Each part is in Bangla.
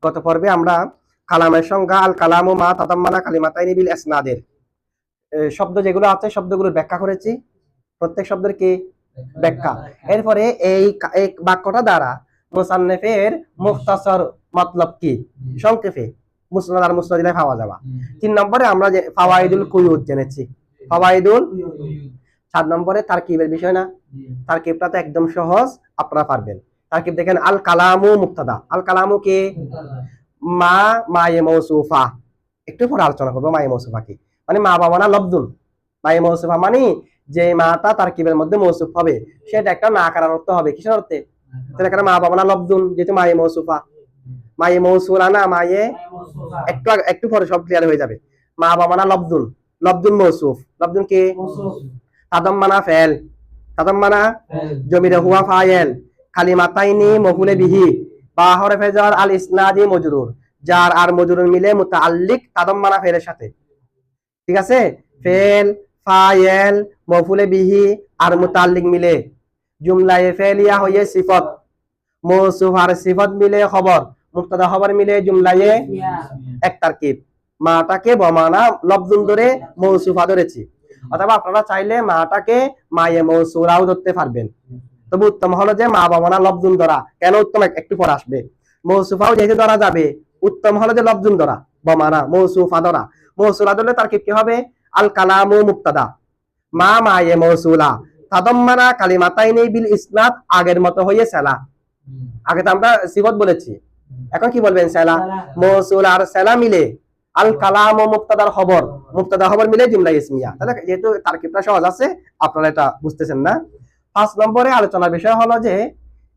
গত পর্বে আমরা কালামের সংজ্ঞা আল কালামু মা তাদাম্মানা কালিমাতাইনি বিল ইসনাদের শব্দ যেগুলো আছে শব্দগুলোর ব্যাখ্যা করেছি। প্রত্যেক শব্দের কি ব্যাখ্যা। এরপরে এই বাক্যটা দ্বারা মুসান্নিফের মুখতাসর মতলব কি সংক্ষেপে মুসনাদ আর মুসনাদিলে পাওয়া যাবে। 3 নম্বরে আমরা যে ফাওয়াইদুল কুয়ুদ জেনেছি। ফাওয়াইদুল 4 নম্বরে তারকিবের বিষয় না, তারকিবটা তো একদম সহজ, আপনারা পারবেন। তারকিব দেখেন, আল কালামু মুবতাদা। আল কালামু কি মা মায়ে মৌসুফা। একটু পরে আলোচনা করবো মায়ে মৌসুফা কি, মানে মা বাবা না লফজুন। মায়ে মৌসুফা মানে যে মাটা তারকিবের মধ্যে মৌসুফ হবে সেটা একটা না কারার অর্থ হবে। কিসের অর্থে? সেটা মা বাবা না লফজুন, যেহেতু মায়ে মৌসুফা। মায়ে মৌসুলা না মায়ে, একটু পরে সব ক্লিয়ার হয়ে যাবে। মা বাবা না লফজুন, লফজুন মৌসুফ। লফজুন কি তাদাম্মানা ফেল, তাদাম্মানা জমিরে হুয়া ফাইল, কালিমাতাইনি মফুলে বিহি, বা হরফে জার আল ইসনাদি মজরুর, জার আর মজরুর মিলে মুতাআল্লিক তাদাম্মানা ফেলের সাথে। ঠিক আছে? ফেল ফাইল মফুলে বিহি আর মুতাআল্লিক মিলে জুমলায়ে ফেলিয়া হয়ে সিফত, মৌসুফ আর সিফত মিলে খবর, মুবতাদা খবর মিলে জুমলায়ে এক তারকিব। মাটাকে বমানা লফজুন ধরে মৌসুফা ধরেছি, অথবা আপনারা চাইলে মাটাকে মায়ে মৌসুলাও ধরতে পারবেন। তবে উত্তম হলো যে মা বাবা না লফজুন ধরা। কেন উত্তম একটু পর আসবে। মৌসুফাও যেহেতু ধরা যাবে, উত্তম হলো যে লফজুন ধরা, বমানা মৌসুফা ধরা। মৌসুলা ধরলে তারকিব কি হবে? আল কালামু মুবতাদা মা মায়ে মৌসুলা তাদাম্মানা কালিমাতাইনি বিল ইসনাদ, আগের মতো হয়ে সেলা। আগে তো আমরা সিফত বলেছি, এখন কি বলবেন? সেলা। মৌসুল আর সেলা মিলে আল কালাম ও মুবতাদার খবর, মুবতাদা খবর মিলে জুমলা ইসমিয়া। তাহলে যেহেতু তারকিবটা সহজ আছে, আপনারা এটা বুঝতেছেন না। 5 নম্বরে আলোচনার বিষয় হলো যে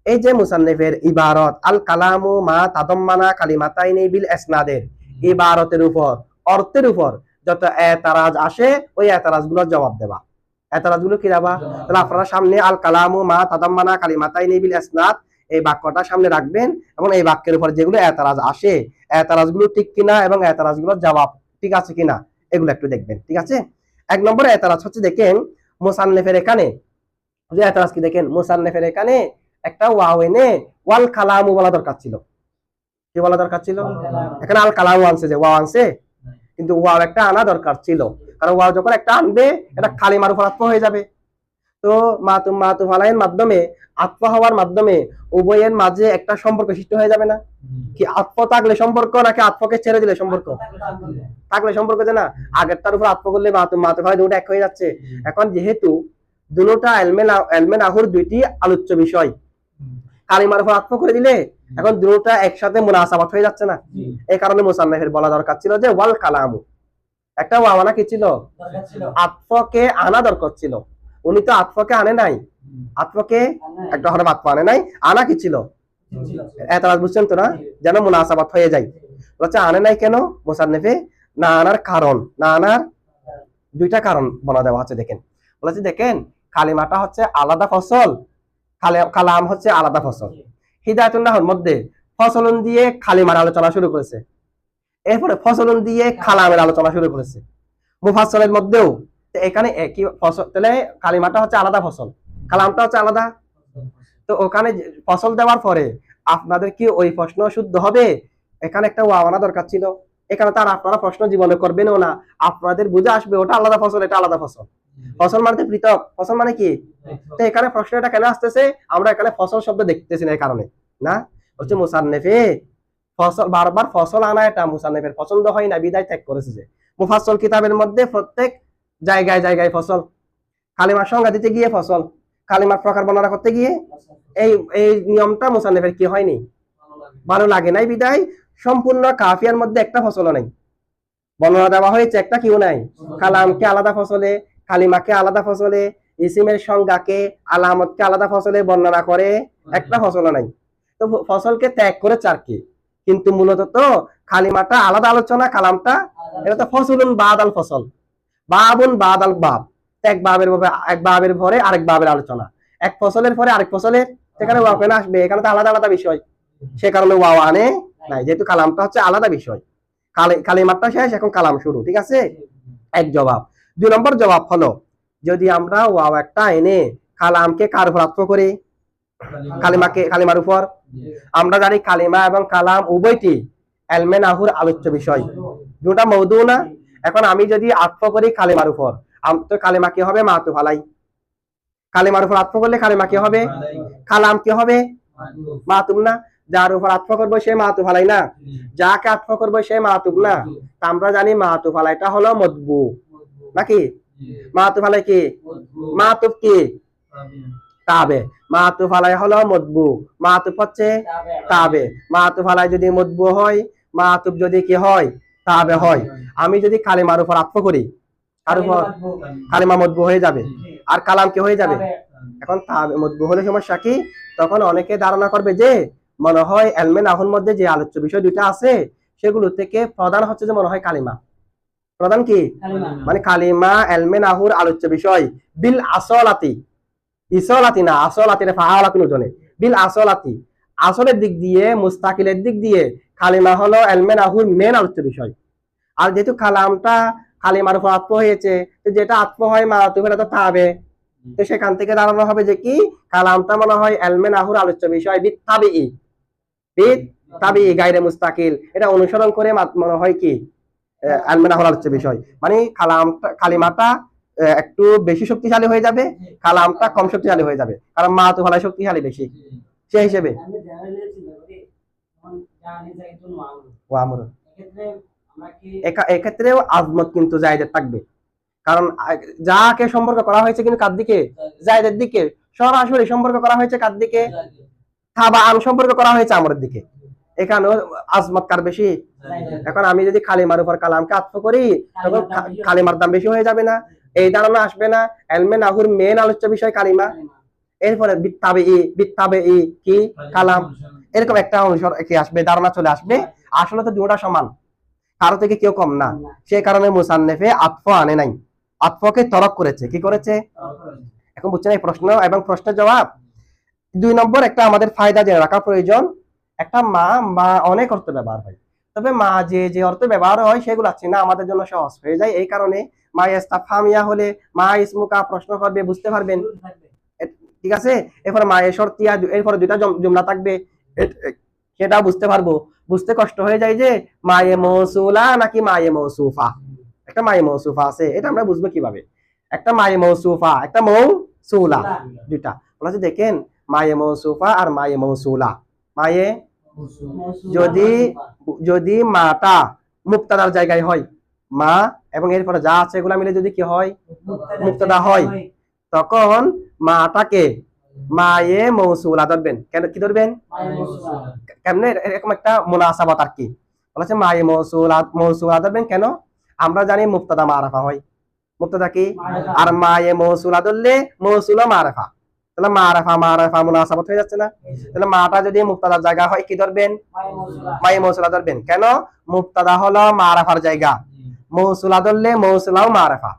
এই যে মুসান্নিফের ইবারত আল কালামু মা তাদাম্মানা কালিমাতাইনি বিল ইসনাদের ইবারতের উপর, অর্থের উপর যত এতারাজ আসে ওই এতারাজ গুলোর জবাব দেবা। এতারাজ গুলো কি দেবা? তাহলে আপনারা সামনে আল কালামু মা তাদাম্মানা কালিমাতাইনি বিল ইসনাদ এই বাক্যটা সামনে রাখবেন, এবং এই বাক্যের উপর যেগুলো এতারাজ আসে এতারাজ গুলো ঠিক কিনা এবং এতারাজ গুলোর জবাব ঠিক আছে কিনা এগুলো একটু দেখবেন। ঠিক আছে? 1 নম্বরে এতারাজ হচ্ছে, দেখেন মুসান্নিফের এখানে যে এতারাজ কি দেখেন, মুসান্নিফের এখানে একটা ওয়াও এনে ওয়াল কালামু বলা দরকার ছিল। কি বলা দরকার ছিল? এখানে আল কালামু আনছে, যে ওয়াও আনছে, কিন্তু ওয়াও একটা আনা দরকার ছিল। কারণ ওয়াও যখন একটা আনবে এটা কালিমার উপর আত্ম হয়ে যাবে। তো মাতুফ আলাইহির মাধ্যমে আত্মা হওয়ার মাধ্যমে উভয়ের মাঝে একটা সম্পর্ক সৃষ্টি হয়ে যাবে না? কি আত্মা থাকলে সম্পর্ক, নাকি আত্মাকে ছেড়ে দিলে সম্পর্ক? থাকলে সম্পর্ক, যে না আগেরটার উপর আত্মা করলে মাতুফ হয়, দুটো এক হয়ে যাচ্ছে। এখন যেহেতু দুটোটা এলমে নাহুর দুইটি আলোচ্য বিষয়, কালিমার উপর আত্মা করে দিলে এখন দুটোটা একসাথে মুনাসাবাত হয়ে যাচ্ছে না। এই কারণে মুসান্নিফের বলা দরকার ছিল যে ওয়াল কালামু, একটা ওয়াও আনা কি ছিল? আত্মাকে আনা দরকার ছিল। উনি তো আত্মাকে আনে নাই, আত্মাকে একটা হরফ আত্মা আনে নাই, আনা কি ছিল? এতরাজ বুঝছেন তো না, যেন মুনাসাবাত হয়ে যায়। বলছে আনে নাই কেন মুসান্নিফে? না আনার কারণ, না আনার দুইটা কারণ বলা দেওয়া আছে। দেখেন বলেছে, দেখেন কালিমাটা হচ্ছে আলাদা ফসল, কালাম হচ্ছে আলাদা ফসল। হিদায়াতুন নাহর মধ্যে ফসলন দিয়ে কালিমার আলোচনা শুরু করেছে, এরপরে ফসলন দিয়ে কালামের আলোচনা শুরু করেছে। মুফাসসলের মধ্যেও এখানে একই ফসল, তাহলে কালিমাটা হচ্ছে আলাদা ফসল, কালামটা হচ্ছে আলাদা। তো ওখানে ফসল দেওয়ার পরে আপনাদের কি ওই প্রশ্ন শুদ্ধ হবে? এখানে একটা ওয়াও আনা দরকার ছিল। এখানে তার আপনারা প্রশ্ন জীবনে করবেনও না, আপনাদের বুঝে আসবে ওটা আলাদা ফসল, এটা আলাদা ফসল। ফসল মানে পৃথক, ফসল মানে কি? তো এখানে প্রশ্ন এটা কেন আসতেছে? আমরা এখানে ফসল শব্দ দেখতেছি না, এই কারণে না। হচ্ছে মুসান্নিফে ফসল বারবার ফসল আনা এটা মুসান্নিফের পছন্দ হয় না, বিদায় ত্যাগ করেছে। যে মুফাসসল কিতাবের মধ্যে প্রত্যেক জায়গায় জায়গায় ফসল, কালিমার সংজ্ঞা দিতে গিয়ে ফসল, কালিমার প্রকার বর্ণনা করতে গিয়ে এই এই নিয়মটা মুসান্নিফের কি হয়নি, ভালো লাগে নাই, বিদায় সম্পূর্ণ কাফিয়ার মধ্যে একটা ফসলও নাই। বর্ণনা দেওয়া হয়েছে একটা কিও নাই। কালামকে আলাদা ফসলে, কালিমাকে আলাদা ফসলে, ইসিমের সংজ্ঞাকে আলামতকে আলাদা ফসলে বর্ণনা করে, একটা ফসলও নাই। তো ফসলকে ত্যাগ করে চারকে, কিন্তু মূলত তো কালিমাটা আলাদা আলোচনা, কালামটা এটা তো ফসলুন বাদাল ফসল, বাবুন বাদাল বাব, এক বাবের পরে আরেক বাবের আলোচনা, এক ফসলের পরে আরেক ফসলের, সেখানে ওয়াও কেন আসবে? এখানে তো আলাদা আলাদা বিষয়, সে কারণে ওয়াও আনে নাই, যেহেতু কালামটা হচ্ছে আলাদা বিষয়। কালিমাটা শেষ, এখন কালাম শুরু। ঠিক আছে? এক জবাব। 2 নম্বর জবাব হলো, যদি আমরা ওয়াও একটা এনে কালামকে কার উপর আত্ম করি, কালিমার উপর। আমরা জানি কালিমা এবং কালাম উভয়টি এলমে নাহুর আলোচ্য বিষয়, দুটা মৌদু না। এখন আমি যদি আত্ম করি কালিমার উপর, তো কালিমা কি হবে? মাতুফ আলাই। কালিমার উপর আত্ম করলে কালিমা কি হবে? কালাম কি হবে? মাতুফ না। যার উপর আত্ম করবো সে মাতুফ আলাই না, যাকে আত্ম করবো সে মাতুফ না। তা আমরা জানি মাতুফ আলাইটা হলো মতবু নাকি? মাতুফ আলাই কি? মাতুফ কি? তাবে। মাতুফ আলাই হলো মতবু, মাতুফ হচ্ছে তাবে। মাতুফ আলাই যদি মতবু হয়, মাতুফ যদি কি হয়? তাবে হয়। আমি যদি কালিমার উপর আত্ম করি, তার উপর কালিমা মতবু হয়ে যাবে, আর কালাম কি হয়ে যাবে? এখন তাবে মতবু হলে সমস্যা কি? তখন অনেকে ধারণা করবে যে মনে হয় এলমে নাহুর মধ্যে যে আলোচ্য বিষয় দুইটা আছে সেগুলো থেকে প্রধান হচ্ছে যে মনে হয় কালিমা। প্রধান কি? মানে কালিমা এলমে নাহুর আলোচ্য বিষয় বিল আসলাতি, ইসলাতি না, আসলাতি ফাআলাতুন ওজনে, বিল আসলাতি, আসলের দিক দিয়ে, মুস্তাকিলের দিক দিয়ে কালিমা হলো এলমে নাহুর মেন আলোচ্য বিষয়। আর যেহেতু কালামটা কালিমার উপর আত্ম হয়েছে, যেটা আত্ম হয় মাতুফ, এটা তো তাবে। তো সেখান থেকে দাঁড়ানো হবে যে কি কালামটা মনে হয় এলমে নাহুর আলোচ্য বিষয় বিত্তাবিই গায়রে মুস্তাকিল, এটা অনুসরণ করে মনে হয় কি এলমে নাহুর আলোচ্য বিষয়। মানে কালিমাটা একটু বেশি শক্তিশালী হয়ে যাবে, কালামটা কম শক্তিশালী হয়ে যাবে, কারণ মাতুফ আলাই শক্তিশালী বেশি। সেই হিসেবে এক্ষেত্রেও আজমত কিন্তু জায়েদের থাকবে, কারণ যাকে সম্পর্ক করা হয়েছে কিন্তু কার দিকে? জায়েদের দিকে। সরাসরি সম্পর্ক করা হয়েছে কার দিকে? তাবাআন সম্পর্ক করা হয়েছে আমরের দিকে। এখানেও আজমত কার বেশি? এখন আমি যদি কালিমার উপর কালামকে আত্ম করি, তখন কালিমার দাম বেশি হয়ে যাবে না? এই ধারণা আসবে না এলমে নাহুর মেন আলোচ্য বিষয় কালিমা, এরপরে বিত্তাবেই কি কালাম, এরকম একটা অনুসরণ কি আসবে, ধারণা চলে আসবে। আসলে তো দুটোটা সমান, কারো থেকে কেউ কম না। সেই কারণে মুসান্নেফে আতফ আনে নাই, আতফকে তরক করেছে। কি করেছে? এখন বুঝছেন এই প্রশ্ন এবং প্রশ্নের জবাব। 2 নম্বর একটা আমাদের ফায়দা জেনে রাখা প্রয়োজন। একটা মা অনেক অর্থ ব্যবহার হয়, তবে মা যে অর্থ ব্যবহার হয় সেগুলো আছে না আমাদের জন্য সহজ হয়ে যায়। এই কারণে মা ইস্তাফহামিয়া হলে মা ইসমুকা প্রশ্ন করবে, বুঝতে পারবেন, ঠিক আছে? এরপরে মা শর্তিয়া, এরপরে দুইটা জুমলা থাকবে, সেটাও বুঝতে পারবো। বুঝতে কষ্ট হয়ে যায় যে মায়ে মৌসুলা নাকি মায়ে মৌসুফা। একটা মায়ে মৌসুফা আছে, এটা আমরা বুঝবো কিভাবে? একটা মায়ে মৌসুফা, একটা মৌসুলা, দুইটা বলা আছে। দেখেন মায়ে মৌসুফা আর মায়ে মৌসুলা। মায়ে যদি মাটা মুক্তাদার জায়গায় হয়, মা এবং এরপরে যা আছে এগুলা মিলে যদি কি হয়? মুক্তাদা হয়, তখন মাটাকে মায়ে মৌসুলা ধরবেন। কেন কি ধরবেন? কেমনে? এরকম একটা মুনাসাবাত আর কি বলেছে, মায়ে মৌসুলা ধরবেন। কেন? আমরা জানি মুক্তাদা মারাফা হয়, মুক্তাদা কি? আর মায়ে মৌসুলা ধরলে মৌসুলা মারাফা, তাহলে মারাফা মুনাসাবাত হয়ে যাচ্ছে না? তাহলে মাটা যদি মুক্তাদার জায়গা হয় কি ধরবেন? মায়ে মৌসুলা ধরবেন। কেন? মুক্তাদা হলো মারাফার জায়গা, মৌসুলা ধরলে মৌসুলাও মারাফা,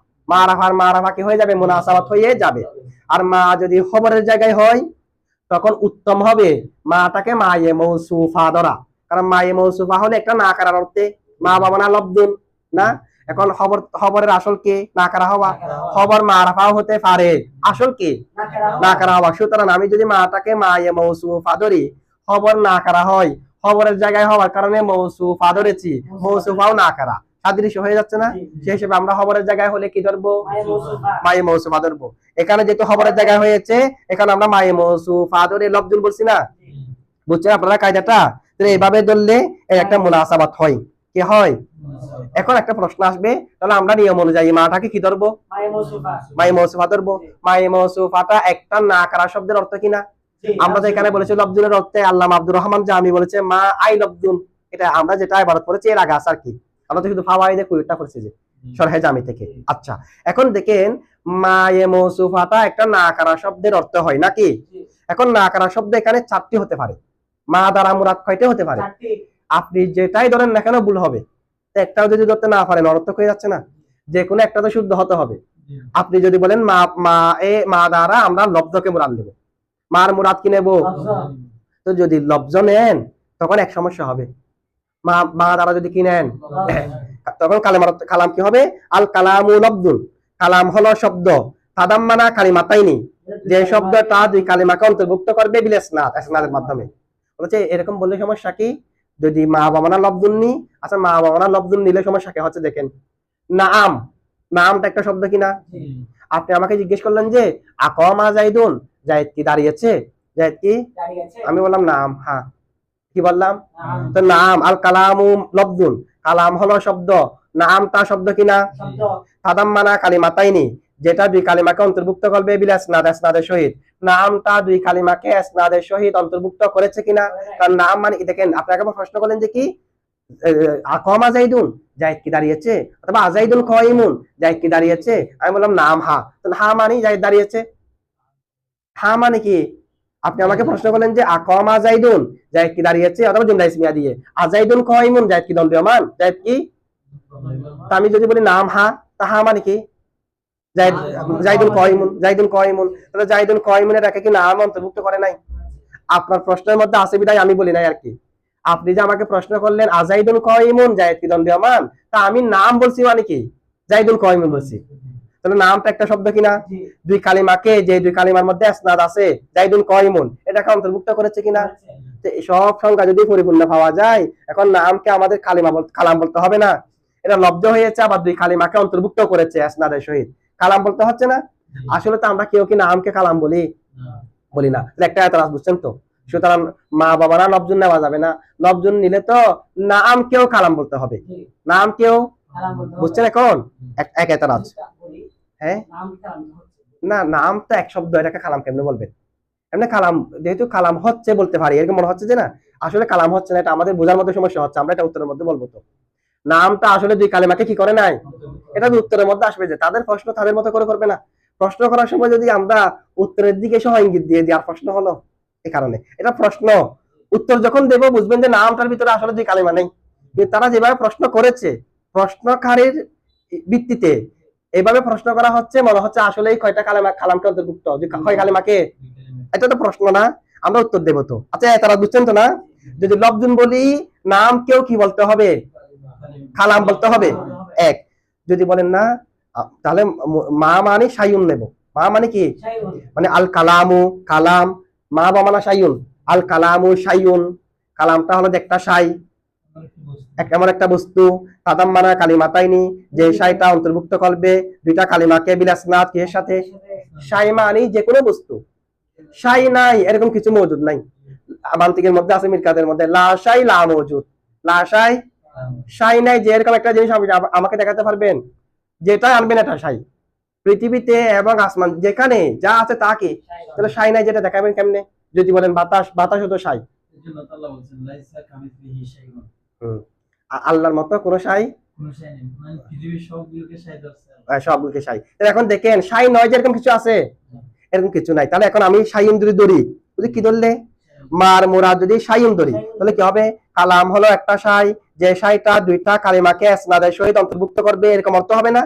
মারাফা কি হয়ে যাবে? মুনাসাবাত হয়ে যাবে। আর মা যদি খবরের জায়গায় হয় তখন উত্তম হবে মাটাকে মায়ে মৌসুফা ধরা, কারণ মায়ে মৌসুফা হলে একটা না করার অর্থে, মা বাবা না লব্ধুন না। এখন খবরের আসল কি? না করা হওয়া। খবর মারাফাও হতে পারে, আসল কি? না করা হওয়া। সুতরাং আমি যদি মাটাকে মায়ে মৌসুফা ধরি, খবর না করা হয়, খবরের জায়গায় হওয়ার কারণে মৌসুফা ধরেছি, মৌসুফাও না করা, সাদৃশ্য হয়ে যাচ্ছে না? সেই হিসেবে আমরা খবরের জায়গায় হলে কি ধরবো? মায়ে মৌসুফা ধরবো। এখানে যেহেতু খবরের জায়গায় হয়েছে, এখানে আমরা মায়ে মৌসুফা ধরে লফজুল বলছি না? বুঝছেন আপনারা কায়দাটা? এইভাবে ধরলে এর একটা মুনাসাবাত হয়। কি হয়? এখন একটা প্রশ্ন আসবে, তাহলে আমরা নিয়ম অনুযায়ী মাটাকে কি ধরবো? মায়ে মৌসুফা ধরবো। মায়ে মৌসুফাটা একটা না করা শব্দের অর্থ কিনা? আমরা তো এখানে বলেছি লফজুলের অর্থে। আল্লামা আব্দুর রহমান জামি বলেছে মা আই লফজুন। এটা আমরা যেটা ইবারত করেছি এর আগে আসার কি, আমরা তো শুধু ফাওয়াইদে কুইটটা করছি যে শরহে জামি থেকে। আচ্ছা, এখন দেখেন মায়ে মৌসুফাটা একটা না করা শব্দের অর্থ হয় নাকি? এখন না করা শব্দ এখানে 4টি হতে পারে। মা দ্বারা মুরাদ কয়টি হতে পারে? আপনি যেটাই ধরেন না কেন ভুল হবে। একটাও যদি ধরতে না পারেন অনর্থক হয়ে যাচ্ছে না? যে কোনো একটা তো শুদ্ধ হতে হবে। আপনি যদি বলেন মা দ্বারা আমরা লব্ধকে মুরাদ নেব, মার মুরাদ কি নেব? তো যদি লব্জ নেন তখন এক সমস্যা হবে। মা দ্বারা যদি কি নেন তখন কালাম কি হবে? আল কালামু লব্দুন, কালাম হলো শব্দ, তাদাম্মানা কালিমাতাইনি, যে শব্দটা দুই কালিমাকে অন্তর্ভুক্ত করবে বিল ইসনাদ, ইসনাদের মাধ্যমে। বলছে এরকম বললে সমস্যা কি? যদি মা বাবানা লফজুন নি, আচ্ছা মা বাবানা লফজুন নিলে সমস্যা কি হচ্ছে দেখেন। নাম, নামটা একটা শব্দ কিনা? আপনি আমাকে জিজ্ঞেস করলেন যে আকমা জাইদুন, জাইদ কি দাঁড়িয়েছে? জাইদ কি? আমি বললাম নাম, হ্যাঁ। কি বললাম? তো নাম, আল কালামু লফজুন, কালাম হলো শব্দ, নামটা শব্দ কিনা? তাদাম্মানা কালিমাতাইনি, যেটা দুই কালিমাকে অন্তর্ভুক্ত করবে বিল ইসনাদ, ইসনাদের সহিত। নামটা দুই কালিমাকে ইসনাদের সহিত অন্তর্ভুক্ত করেছে কিনা? কারণ নাম মানে কি দেখেন, আপনাকে প্রশ্ন করলেন যে কি আকমা জাইদুন, জাইদ কি দাঁড়িয়েছে, অথবা আজাইদুন কাইমুন, জাইদ কি দাঁড়িয়েছে। আমি বললাম নাম হা, তো হা মানে জাইদ দাঁড়িয়েছে। হা মানে কি? আপনি আমাকে প্রশ্ন করলেন যে আকমা জাইদুন, জাইদ কি দাঁড়িয়েছে, অথবা জুমলা ইসমিয়া দিয়ে আজাইদুন কাইমুন, জাইদ কি দণ্ডায়মান, জাইদ কি? তা আমি যদি বলি নাম হা, তা হা মানে কি? জাইদ, জাইদুন কাইমুন, জাইদুন কাইমুন, তাহলে জাইদুন কাইমুনের একে কি নাম অন্তর্ভুক্ত করে নাই? আপনার প্রশ্নের মধ্যে আছে বিধায় আমি বলি নাই আর কি। আপনি যে আমাকে প্রশ্ন করলেন আজাইদুল কাইমুন, জায়েদ কি দণ্ডায়মান, তা আমি নাম বলছি মানে কি? জাইদুল কাইমুন বলছি। তাহলে নামটা একটা শব্দ কিনা? দুই কালিমাকে, যে দুই কালিমার মধ্যে ইসনাদ আছে জাইদুল কাইমুন, এটাকে অন্তর্ভুক্ত করেছে কিনা? তো সব সংখ্যা যদি পরিপূর্ণ পাওয়া যায়, এখন নামকে আমাদের কালাম বলতে হবে না। এটা লব্ধ হয়েছে, আবার দুই কালিমাকে অন্তর্ভুক্ত করেছে ইসনাদের সহিত, কালাম বলতে হচ্ছে না। আসলে তো আমরা কেউ কি নামকে কালাম বলি? বলি না। একটা এতরাজ বুঝছেন তো? সুতরাং মা বাবারা লফজুন নেওয়া যাবে না। লফজুন নিলে তো নাম কেউ কালাম বলতে হবে, নাম কেউ, বুঝছেন এখন? এক এতরাজ। হ্যাঁ না, নাম তো এক শব্দ, এটাকে কালাম কেমনে বলবেন? এমনি কালাম, যেহেতু কালাম হচ্ছে বলতে পারি, এরকম মনে হচ্ছে যে না আসলে কালাম হচ্ছে না, এটা আমাদের বোঝার মধ্যে সমস্যা হচ্ছে, আমরা এটা উত্তরের মধ্যে বলবো। তো নামটা আসলে দুই কালিমাকে কি করে নাই, এটা উত্তরের মধ্যে আসবে। যে তাদের প্রশ্ন তাদের মতো করে করবে না। প্রশ্ন করার সময় যদি আমরা উত্তরের দিকে সহ ইঙ্গিত দিয়ে দিই, আর প্রশ্ন হলো এই কারণে এটা প্রশ্ন। উত্তর যখন দেবো বুঝবেন যে নামটার ভিতরে আসলে দুই কালিমা নেই, কিন্তু তারা যেভাবে প্রশ্ন করেছে, প্রশ্নকারীর ভিত্তিতে এভাবে প্রশ্ন করা হচ্ছে, মনে হচ্ছে আসলে এই কয়টা কালামকে অন্তর্ভুক্ত, যে কয় কালিমাকে, এটা তো প্রশ্ন না, আমরা উত্তর দেবো। তো আচ্ছা তারা বুঝছেন তো না? যদি লফজুন বলি, নাম কেউ কি বলতে হবে? কালাম বলতে হবে। এক, যদি বলেন না তাহলে মা মানে সাইউন নেব। মা মানে কি? মানে আল কালামু, কালাম, মা বা মানা সাইউন, আল কালামু সাইউন, কালামটা হলো একটা সাই, এমন একটা বস্তু, তাদাম মানা কালিমাতাইনি, যে সাইটা অন্তর্ভুক্ত করবে দুইটা কালিমাকে বিল ইসনাদ, এর সাথে। সাই মানে যে কোনো বস্তু, সাই নাই এরকম কিছু মওজুদ নাই। মান্তিকের মধ্যে আছে, মিরকাতের মধ্যে লা সাই লা মওজুদ, লা সাই, সাই নাই, যে এরকম একটা জিনিস আমাকে দেখাতে পারবেন? যেটা আনবেন এটা সাই। পৃথিবীতে এবং আসমান যেখানে যা আছে তা কি? তাহলে সাই নাই, যেটা দেখাবেন কেমনে? যদি বলেন বাতাস, বাতাস তো সাই। আল্লাহর মতো কোনো সাই, সবগুলোকে সাই। এখন দেখেন সাই নয় যেরকম কিছু আছে, এরকম কিছু নাই। তাহলে এখন আমি সাইন যদি ধরি, যদি কি ধরলে মার মোরা, যদি সাইন ধরি, তাহলে কি হবে? কালাম হলো একটা সাই, যে সাইটা দুইটা কালিমাকে ইসনাদের সহিত অন্তর্ভুক্ত করবে, এরকম অর্থ হবে না?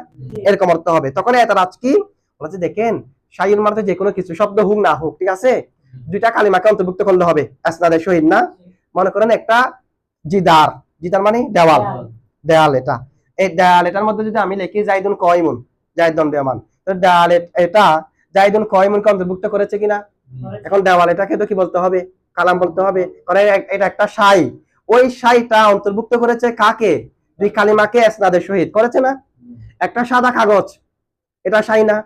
এরকম অর্থ হবে। তখন এতরাজ কি বলছে দেখেন, সাইন মানে যে কোনো কিছু শব্দ হোক না হোক, ঠিক আছে, দুইটা কালিমাকে অন্তর্ভুক্ত করলে হবে ইসনাদের সহিত না। মনে করেন একটা জিদার, জিদার মানে দেওয়াল, দেয়াল, এটা এই দেয়াল, এটার মধ্যে যদি আমি লিখি জাইদুন কাইমুন, জাইদ দণ্ডায়মান, তো দেয়াল এটা জাইদুন কাইমুনকে অন্তর্ভুক্ত করেছে কিনা? এখন দেওয়াল এটাকে তো কি বলতে হবে? কালাম বলতে হবে, কারণ এটা একটা সাই। ওই সাইটা অন্তর্ভুক্ত করেছে কাকে? দুই কালিমাকে ইসনাদের সহিত করেছে না। একটা সাদা কাগজ, এটা সাই না?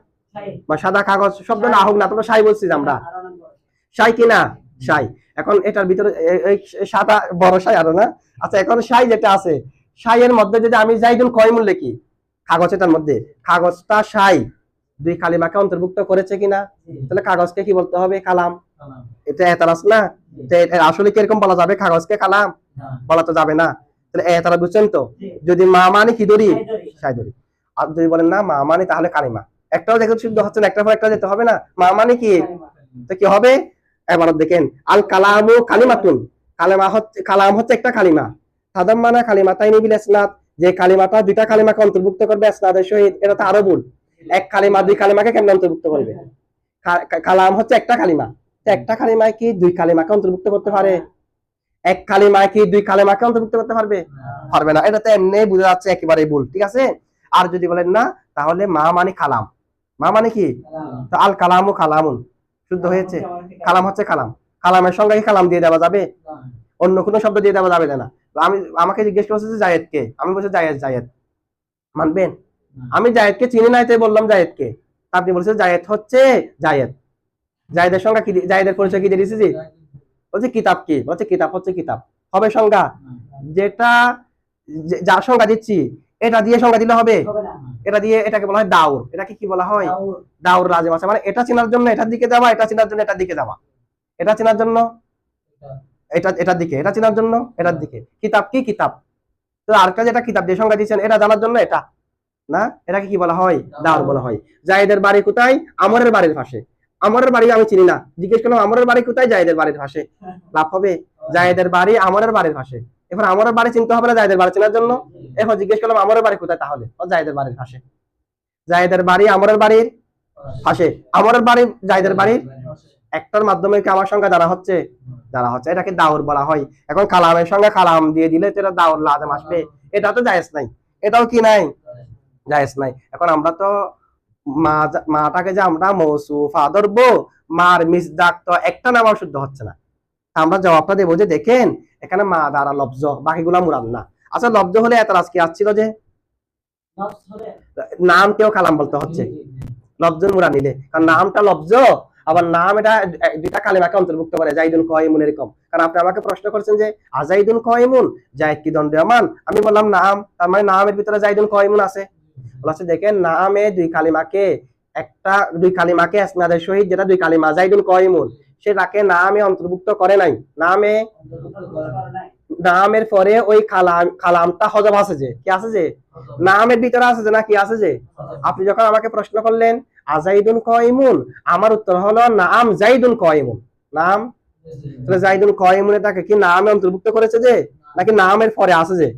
বা সাদা কাগজ শব্দ না হোক না, তবে সাই বলছি আমরা, সাই কিনা? সাই। এখন এটার ভিতরে সাদা বড় সাই আরো না। আচ্ছা এখন সাই যেটা আছে, সাইয়ের মধ্যে যদি আমি জাইদুন কাইমুন লিখি কাগজ, এটার মধ্যে কাগজটা সাই দুই কালিমাকে অন্তর্ভুক্ত করেছে কিনা? তাহলে কাগজকে কি বলতে হবে? কালাম। এটা এতরাজ না? আসলে কি এরকম বলা যাবে কাগজকে কালাম? বলা তো যাবে না। তাহলে এতরাজ বুঝছেন তো? যদি মা মানে কি ধরি? সাই ধরি। আর যদি বলেন না মা মানে, তাহলে কালিমা। একটাও দেখতে শুদ্ধ হচ্ছে না, একটা পর একটা যেতে হবে না। মা মানে কি? তো কি হবে? এবার দেখেন আল কালামু কালিমাতুন, কালিমা হচ্ছে, কালাম হচ্ছে একটা কালিমা, তাদাম্মানা কালিমাতাইনি বিল ইসনাদ, যে কালিমাটা দুইটা কালিমাকে অন্তর্ভুক্ত করবে ইসনাদের সহিত। এটা তো আরো ভুল, এক কালিমা দুই কালিমাকে কেমনে অন্তর্ভুক্ত করবে? কালাম হচ্ছে একটা কালিমা, একটা কালিমায় কি দুই কালিমাকে অন্তর্ভুক্ত করতে পারে? এক কালিমায় কি দুই কালিমাকে অন্তর্ভুক্ত করতে পারবে? পারবে না। এটা তো এমনি বোঝা যাচ্ছে একেবারে ভুল, ঠিক আছে। আর যদি বলেন না, তাহলে মা মানে কালাম, মা মানে কি? তো আল কালামু কালামুন শুদ্ধ হয়েছে। কালাম হচ্ছে কালাম। কালামের সঙ্গে কি কালাম দিয়ে দেওয়া যাবে? অন্য কোনো শব্দ দিয়ে দেওয়া যাবে না। তো আমাকে জিজ্ঞেস করছে যে জায়েদ কে, আমি বলছি জায়েদ। জায়েদ মানবেন? আমি জায়েদকে চিনি নাই তাই বললাম জায়েদকে। আপনি বলছেন জায়েদ হচ্ছে জায়েদ। জায়েদের সংজ্ঞা কি, জায়েদের পরিচয় কি দিয়ে দিয়েছি? বলছে কিতাব কি, বলছে কিতাব হচ্ছে কিতাব। হবে সংজ্ঞা? যেটা যার সংজ্ঞা দিচ্ছি এটা দিয়ে সংজ্ঞা দিলে হবে? এটা দিয়ে, এটাকে বলা হয় দাউর। এটাকে কি বলা হয়? দাউর লাজিম আছে। মানে এটা চেনার জন্য এটার দিকে যাওয়া, এটা চেনার জন্য এটার দিকে যাওয়া, এটা চেনার জন্য এটা এটার দিকে, এটা চেনার জন্য এটার দিকে। কিতাব কি? কিতাব। তো আরেকটা যেটা কিতাব দিয়ে সংজ্ঞা দিচ্ছেন এটা জানার জন্য এটা না, এটাকে কি বলা হয়? দাউর বলা হয়। জায়েদের বাড়ি কোথায়? আমরের বাড়ির পাশে। আমরের বাড়ি আমি চিনি না, জিজ্ঞেস করলাম আমরের বাড়ি কোথায়? জায়েদের বাড়ির পাশে। লাভ হবে? জায়েদের বাড়ি আমরের বাড়ির পাশে। এবার আমরের বাড়ি চিনতে হবে না জায়েদের বাড়ি চেনার জন্য? এখন জিজ্ঞেস করলাম আমরের বাড়ি কোথায়, তাহলে জায়েদের বাড়ির পাশে। জায়েদের বাড়ি আমরের বাড়ির পাশে। আমরের বাড়ি জায়েদের বাড়ির একটার মাধ্যমে কি আমার সংখ্যা জানা হচ্ছে? জানা হচ্ছে। এটাকে দাউর বলা হয়। এখন কালামের সঙ্গে কালাম দিয়ে দিলে তো এটা দাউর লাজম আসবে। এটা তো জায়েজ নাই, এটাও কি নাই? জায়েজ নাই। এখন আমরা তো মাটাকে যে আমরা মৌসুফা ধরবো, মার মিসদাক তো একটা নামাও শুদ্ধ হচ্ছে না। আমরা জবাবটা দেবো যে দেখেন এখানে মা দ্বারা লব্জ, বাকিগুলা মুরাদ না। আচ্ছা লব্জ হলে এতরাজ কি আসছিল যে নামকেও কালাম বলতে হচ্ছে লব্জ মুরা নিলে, কারণ নামটা লব্জ, আবার নাম এটা দুইটা কালিমাকে অন্তর্ভুক্ত করে, জাইদুন কয়মুন এরকম। কারণ আপনি আমাকে প্রশ্ন করছেন যে আজাইদুন কয়মুন, জায়েদ কি দণ্ডায়মান? আমি বললাম নাম, তার মানে নামের ভিতরে জাইদুন কয়মুন আছে। বলছে দেখেন নামে দুই কালিমাকে, একটা দুই কালিমাকে ইসনাদের সহিত যেটা দুই কালিমা জাইদুন কয়মুন, সেটাকে নামে অন্তর্ভুক্ত করে নাই। নামে নামের পরে ওই কালামটা হজব আছে যে, কি আছে যে নামের ভিতরে আছে যে, না কি আছে যে। আপনি যখন আমাকে প্রশ্ন করলেন আজাইদুন কয়মুন, আমার উত্তর হলো নাম জাইদুন কয়মুন। নাম তাহলে জাইদুন কয়মুন এটাকে কি নামে অন্তর্ভুক্ত করেছে যে, নাকি নামের পরে আছে যে?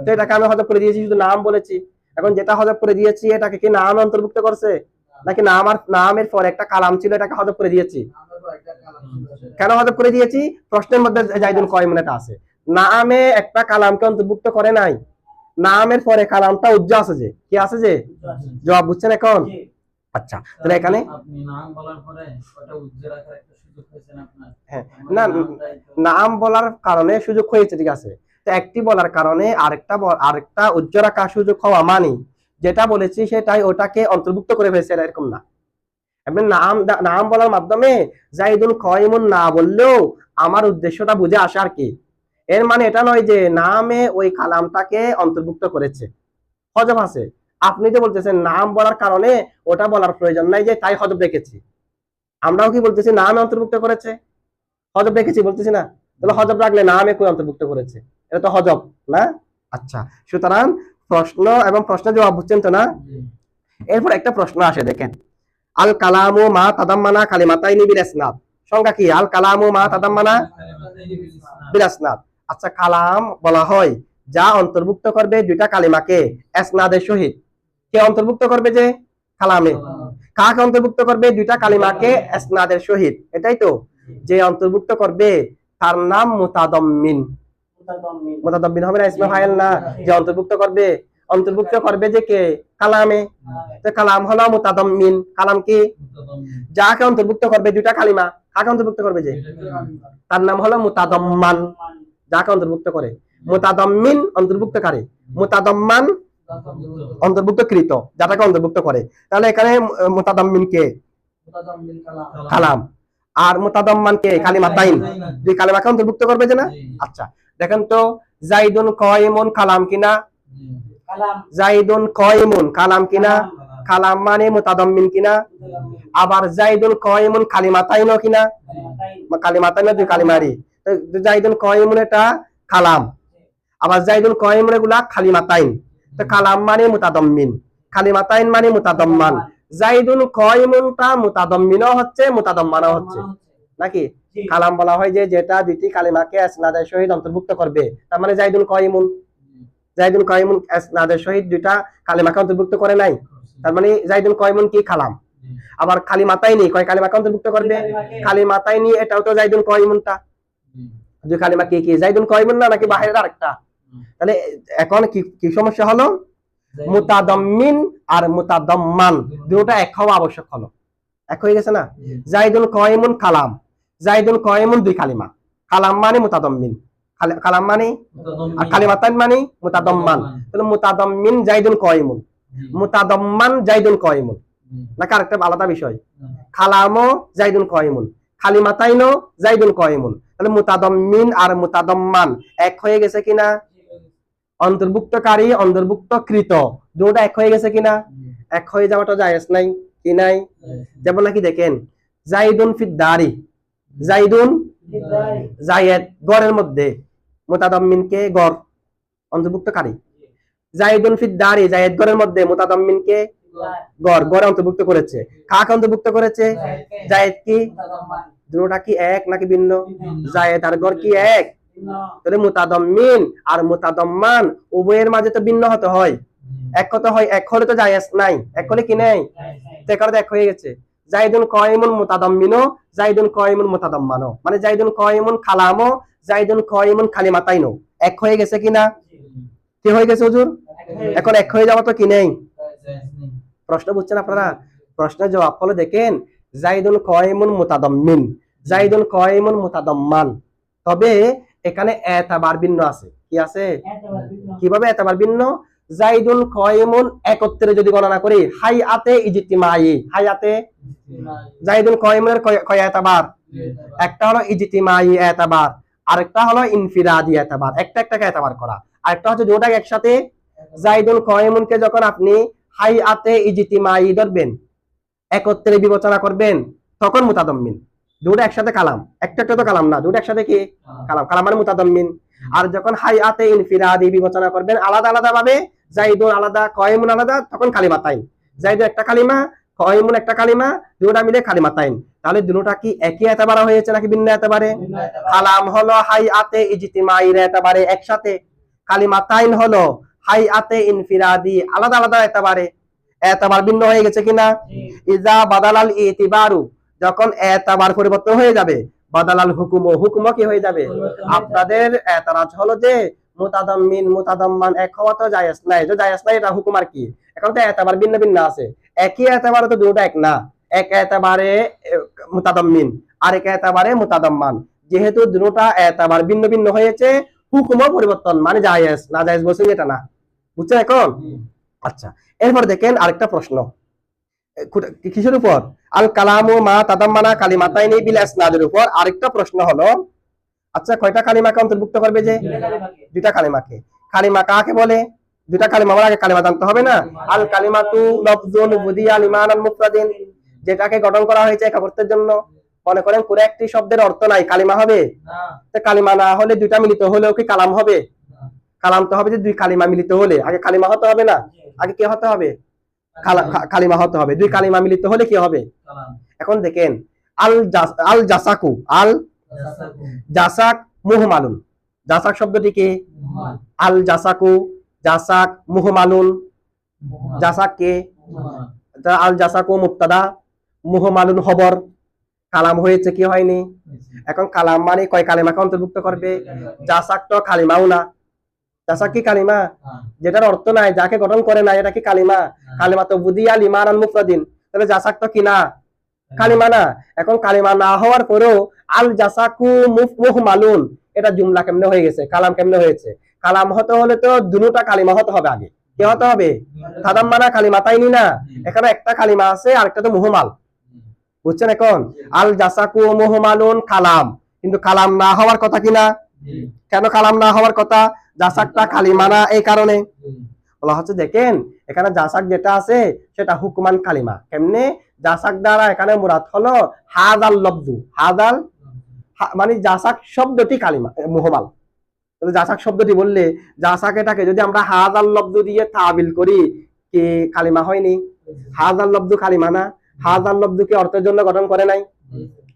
তো এটাকে আমি হজব করে দিয়েছি, শুধু নাম বলেছি। এখন যেটা হজব করে দিয়েছি এটাকে কি নামে অন্তর্ভুক্ত করছে, নাকি নাম আর নামের পরে একটা কালাম ছিল এটাকে হজব করে দিয়েছি? কেন হজব করে দিয়েছি? প্রশ্নের মধ্যে জাইদুন কয়মুন এটা আছে, নামে একটা কালামকে অন্তর্ভুক্ত করে নাই, নামের পরে কালামটা উজ্জ আছে যে, কি আছে যে। জবাব বুঝছেন এখন? আচ্ছা তাহলে এখানে হ্যাঁ, না নাম বলার কারণে সুযোগ হয়েছে, ঠিক আছে। তো একটি বলার কারণে আরেকটা উজ্জ রাখার সুযোগ হওয়া মানে যেটা বলেছি সেটাই ওটাকে অন্তর্ভুক্ত করে ফেলছে, এরকম না। আপনি নাম বলার মাধ্যমে জাইদুল কয়মুন না বললেও আমার উদ্দেশ্যটা বুঝে আসে আর কি। এর মানে এটা নয় যে নামে ওই কালামটাকে অন্তর্ভুক্ত করেছে, হজব আছে। আপনি যে বলতেছেন নাম বলার কারণে ওটা বলার প্রয়োজন নাই যে তাই হজব রেখেছি, আমরাও কি বলতেছি নামে অন্তর্ভুক্ত করেছে, হজব রেখেছি বলতেছি না। তাহলে হজব রাখলে নামে কই অন্তর্ভুক্ত করেছে, এটা তো হজব না। আচ্ছা সুতরাং প্রশ্ন এবং প্রশ্নের জবাব বুঝছেন তো না? এরপর একটা প্রশ্ন আসে দেখেন, আল কালামু মা তাদাম্মানা কালিমাতাইনি বিল ইসনাদ। সংজ্ঞা কি? আল কালামু মা তাদাম্মানা বিল ইসনাদ। আচ্ছা কালাম বলা হয় যা অন্তর্ভুক্ত করবে দুইটা কালিমাকে ইসনাদের সহিত। কে অন্তর্ভুক্ত করবে যে? কালামে। কাকে অন্তর্ভুক্ত করবে? দুইটা কালিমাকে ইসনাদের সহিত, এটাই তো। যে অন্তর্ভুক্ত করবে তার নাম মুতাদাম্মিন। মুতাদাম্মিন হবে না ইসমে ফাইল না? যে অন্তর্ভুক্ত করবে যে কে? কালামে। তো কালাম হলো মুতাদাম্মিন। কালাম কি? যাকে অন্তর্ভুক্ত করবে দুইটা কালিমা, কাকে অন্তর্ভুক্ত করবে যে? তার নাম হলো মুতাদাম্মান। যাকে অন্তর্ভুক্ত করে, মুতাদাম্মিন অন্তর্ভুক্তকারী, মুতাদাম্মান অন্তর্ভুক্তকৃত, যাটাকে অন্তর্ভুক্ত করে। তাহলে এখানে মুতাদাম্মিন কে? কালাম। আর মুতাদাম্মান কে? কালিমাতাইন। দুই কালিমাকে অন্তর্ভুক্ত করবে যে না। আচ্ছা দেখেন তো জাইদুন কয়মুন কালাম কিনা? জাইদুন কয়মুন কালাম কিনা? কালাম মানে মুতাদাম্মিন কিনা? আবার জাইদুন কয়মুন কালিমাতাইনও কিনা? কালিমাতাইন দুই কালিমারি। জাইদুন কয়মুন এটা কালাম, আবার জাইদুন কয়মুন এগুলা কালিমাতাইন। তো কালাম মানে মুতাদাম্মিন, কালিমাতাইন মানে মুতাদাম্মান। জাইদুন কয়মুনটা মুতাদাম্মিনও হচ্ছে মুতাদাম্মানও হচ্ছে নাকি? কালাম বলা হয় যে যেটা দুইটি কালিমাকে ইসনাদের সহিত অন্তর্ভুক্ত করবে, তার মানে জাইদুন কয়মুন। জাইদুন কয়মুন ইসনাদের সহিত দুইটা কালিমাকে অন্তর্ভুক্ত করে নাই, তার মানে জাইদুন কয়মুন কি? কালাম। আবার কালিমাতাইনি কয় কালিমাকে অন্তর্ভুক্ত করবে? কালিমাতাইনি, এটাও তো জাইদুন কয়মুনটা। দুই কালিমা কি কি? জাইদুন কয়মুন না নাকি বাহিরের আরেকটা? তাহলে এখন কি সমস্যা হলো? মুতাদাম্মিন আর মুতাদাম্মান দুটোটা এক হওয়া আবশ্যক হলো। এক হয়ে গেছে না? জাইদুন কাইমুন কালাম, জাইদুন কাইমুন দুই কালিমা, কালাম মানে মুতাদাম্মিন, কালাম মানে আর কালিমাতান মানে মুতাদাম্মান। তাহলে মুতাদাম্মিন জাইদুন কাইমুন, মুতাদাম্মান জাইদুন কাইমুন, নাকি আরেকটা আলাদা বিষয়? কালামও জাইদুন কাইমুন, কালিমাতাইনও জাইদুন কাইমুন। তাহলে মুতাদাম্মিন আর মুতাদাম্মান এক হয়ে গেছে কিনা? অন্তর্ভুক্তকারী অন্তর্ভুক্তকৃত দুটো এক হয়ে গেছে কিনা? এক হয়ে যাওয়াটা জায়েজ নাই কি নাই? যেমন নাকি দেখেন জাইদুন ফিদ দারি, জাইদুন জায়েদ গড়ের মধ্যে, মুতাদাম্মিন কে? গড় অন্তর্ভুক্তকারী। জাইদুন ফিদ দারি জায়েদ গড়ের মধ্যে, মুতাদাম্মিন কে? গড়, গড়ে অন্তর্ভুক্ত করেছে। কাকে অন্তর্ভুক্ত করেছে? জায়েদ কি? দুটোটা কি এক নাকি ভিন্ন? জায়েদ আর গড় কি এক? তাহলে মুতাদাম্মিন আর মুতাদাম্মান উভয়ের মাঝে তো ভিন্ন হতে হয়, এক হতে হয়। এক হলে তো জায়েজ নাই, এক হলে কি নেই? তেকারতে এক হয়ে গেছে। জাইদুন কাইমুন মুতাদাম্মিনও, জাইদুন কাইমুন মুতাদাম্মানও, মানে জাইদুন কাইমুন কালামও, জাইদুন কাইমুন কালিমাতাইনও এক হয়ে গেছে কিনা? কি হয়ে গেছে হুজুর? এখন এক হয়ে যাওয়া তো কি নেই? প্রশ্ন বুঝছেন আপনারা? প্রশ্নের জবাব হলো দেখেন জাইদুন কাইমুন মুতাদাম্মিন, জাইদুন কাইমুন মুতাদাম্মান। তবে এখানে এতাবার ভিন্ন আছে। কি আছে? কিভাবে এতাবার ভিন্ন? জাইদুন কাইমুন একত্রে যদি গণনা করি, হাইয়াতে ইজতিমাই, হাইয়াতে জাইদুন কাইমুনের কয় এতাবার? একটা হলো ইজতিমাই এতাবার, আরেকটা হলো ইনফিরাদি এতাবার, একটা একটাকে এতাবার করা। আরেকটা হচ্ছে দুটোটাকে একসাথে। জাইদুন কাইমুনকে যখন আপনি হাইয়াতে ইজতিমাই ধরবেন, একত্রে বিবেচনা করবেন, তখন মুতাদাম্মিন। দুটো একসাথে কালাম, একটা একটা তো কালাম না, দুটো একসাথে কি? কালাম, কালাম মানে মুতাদাম্মিন। আর যখন হাইয়াতে ইনফিরাদি বিবেচনা করবেন আলাদা আলাদা ভাবে, জাইদুন আলাদা কাইমুন আলাদা, তখন কালিমাতাইন। জাইদুন একটা কালিমা, কাইমুন একটা কালিমা, দুটোটা মিলে কালিমাতাইন। তাহলে দুটোটা কি একই এতবারে হয়েছে নাকি ভিন্ন এতবারে? কালাম হলো হাইয়াতে ইজতিমাইর এতবারে একসাথে, কালিমাতাইন হলো হাইয়াতে ইনফিরাদি আলাদা আলাদা এতবারে। এতবার ভিন্ন হয়ে গেছে কিনা? ইজা বাদালাল ইতিবারু, যখন এতবার পরিবর্তন হয়ে যাবে, বাদালাল হুকুম, হুকুম কি হয়ে যাবে? আপনাদের এতরাজ হলো যে মুতাদাম্মিন মুতাদাম্মান এক হওয়া তো জায়েজ নাই, যে জায়েজ নাই এটা হুকুম আর কি। এখন তো এতবার ভিন্ন ভিন্ন আছে, একই এতবারে তো দুটো এক না, এক এতবারে মুতাদাম্মিন আর এক এতবারে মুতাদাম্মান। যেহেতু দুটোটা এতবার ভিন্ন ভিন্ন হয়েছে, হুকুমও পরিবর্তন, মানে জায়েজ না জায়েজ বলছেন এটা না। বুঝছেন এখন? আচ্ছা, এরপর দেখেন আরেকটা প্রশ্ন কিসের উপর? আল কালামু মা তাদাম্মানা কালিমাতাইনি বিল ইসনাদের উপর। আরেকটা প্রশ্ন হলো, আচ্ছা কয়টা কালিমাকে অন্তর্ভুক্ত করবে? যে দুইটা কালিমাকে। কালিমা কাকে বলে? দুইটা কালিমা বলার আগে কালিমা জানতে হবে না? আল কালিমাতু লফজুন বুদিয়া লিমানান মুফরাদিন, যেটাকে গঠন করা হয়েছে একাবর্তের জন্য। মনে করেন কোন একটি শব্দের অর্থ নাই, কালিমা হবে না? তো কালিমা না হলে দুইটা মিলিত হলেও কি কালাম হবে? কালাম তো হবে যে দুই কালিমা মিলিত হলে, আগে কালিমা হতে হবে না? আগে কি হতে হবে? কালিমা হতে হবে। দুই কালিমা মিলিত হলে কি হবে? এখন দেখেন আল জাসাকু, আল জাসাক মুহমালুন, জাসাক শব্দটি কি? আল জাসাকু, জাসাক মুহমালুন, জাসাক কে? আল জাসাকু মুবতাদা, মুহমালুন খবর, কালাম হয়েছে কি হয়নি? এখন কালাম মানে কয় কালিমাকে অন্তর্ভুক্ত করবে? জাসাক তো কালিমাও না, জাসাক কি কালিমা? যেটার অর্থ নাই, যাকে গঠন করে না, এটা কি কালিমা? কালিমা তো বুদিয়া লিমানান মুফরাদিন, তাহলে জাসাক তো কি না? কালিমা না। এখন কালিমা না হওয়ার পরেও আল জাসাকু মুহমালুন, এটা জুমলা কেমনে হয়ে গেছে? কালাম কেমনে হয়েছে? কালাম হতে হলে তো দুটোটা কালিমা হতে হবে আগে। কি হতে হবে? তাদাম্মানা কালিমাতাইনি না, এখানে একটা কালিমা আছে আর একটা তো মুহমাল। বুঝছেন এখন? আল জাসাকু মুহমালুন কালাম, কিন্তু কালাম না হওয়ার কথা কিনা? কেন কালাম না হওয়ার কথা? জাসাকটা কালিমা না, এই কারণে বলা হচ্ছে। দেখেন এখানে জাসাক যেটা আছে সেটা হুকুমান কালিমা। কেমনে? জাসাক দ্বারা এখানে মুরাদ হলো হাজাল লব্দু, হাজাল মানে জাসাক শব্দটি কালিমা মুহমাল। তাহলে জাসাক শব্দটি বললে জাসাক এটাকে যদি আমরা হাজাল লব্দু দিয়ে তাবিল করি, কি কালিমা হয়নি? হাজাল লব্দু কালিমা না? হাজাল লব্দুকে অর্থের জন্য গঠন করে নাই?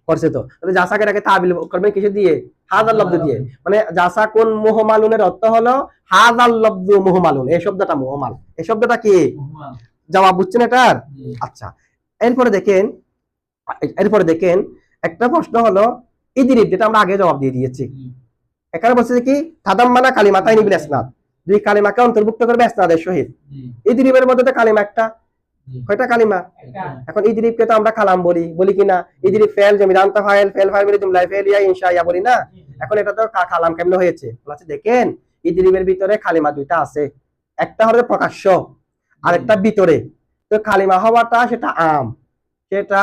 করছে তো। তাহলে জাসাক এটাকে তাবিল করবেন কিছু দিয়ে? হাজাল লব্দু দিয়ে। মানে জাসাকুন মুহমালুনের অর্থ হলো হাজাল লব্দু মুহমালুন, এই শব্দটা মুহমাল। এই শব্দটা কি? জবাব বুঝছেন এটার? আচ্ছা, এরপরে দেখেন একটা প্রশ্ন হলো ইদরিব, যেটা আমরা আগে জবাব দিয়ে দিয়েছি। এখানে বলছে কি তাদাম্মানা কালিমাতাইনি বিল ইসনাদ, দুই কালিমাকে অন্তর্ভুক্ত করবে ইসনাদের সহিত। ইদরিবের মধ্যে তো কালিমা একটা, কয়টা কালিমা? এখন ইদরিবকে তো আমরা কালাম বলি কিনা? ইদরিব ফেল জমিদান্ত ফাইল ফেল ফাইল জুমলা ফেলিয়া ইনশাইয়া বলি না? এখন এটা তো কালাম কেমনে হয়েছে বলছে, দেখেন ইদরিবের ভিতরে কালিমা দুইটা আছে, একটা হলো প্রকাশ্য আর একটা ভিতরে। তো কালিমা হওয়াটা সেটা আম, সেটা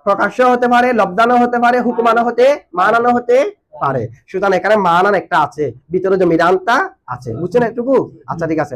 প্রকাশ্য হতে পারে, লব্ধানো হতে পারে, হুকুমানো হতে মানানো হতে পারে। সুতরাং এখানে মানান একটা আছে, ভিতরে জমিদানটা আছে, বুঝছেন এটুকু? আচ্ছা ঠিক আছে।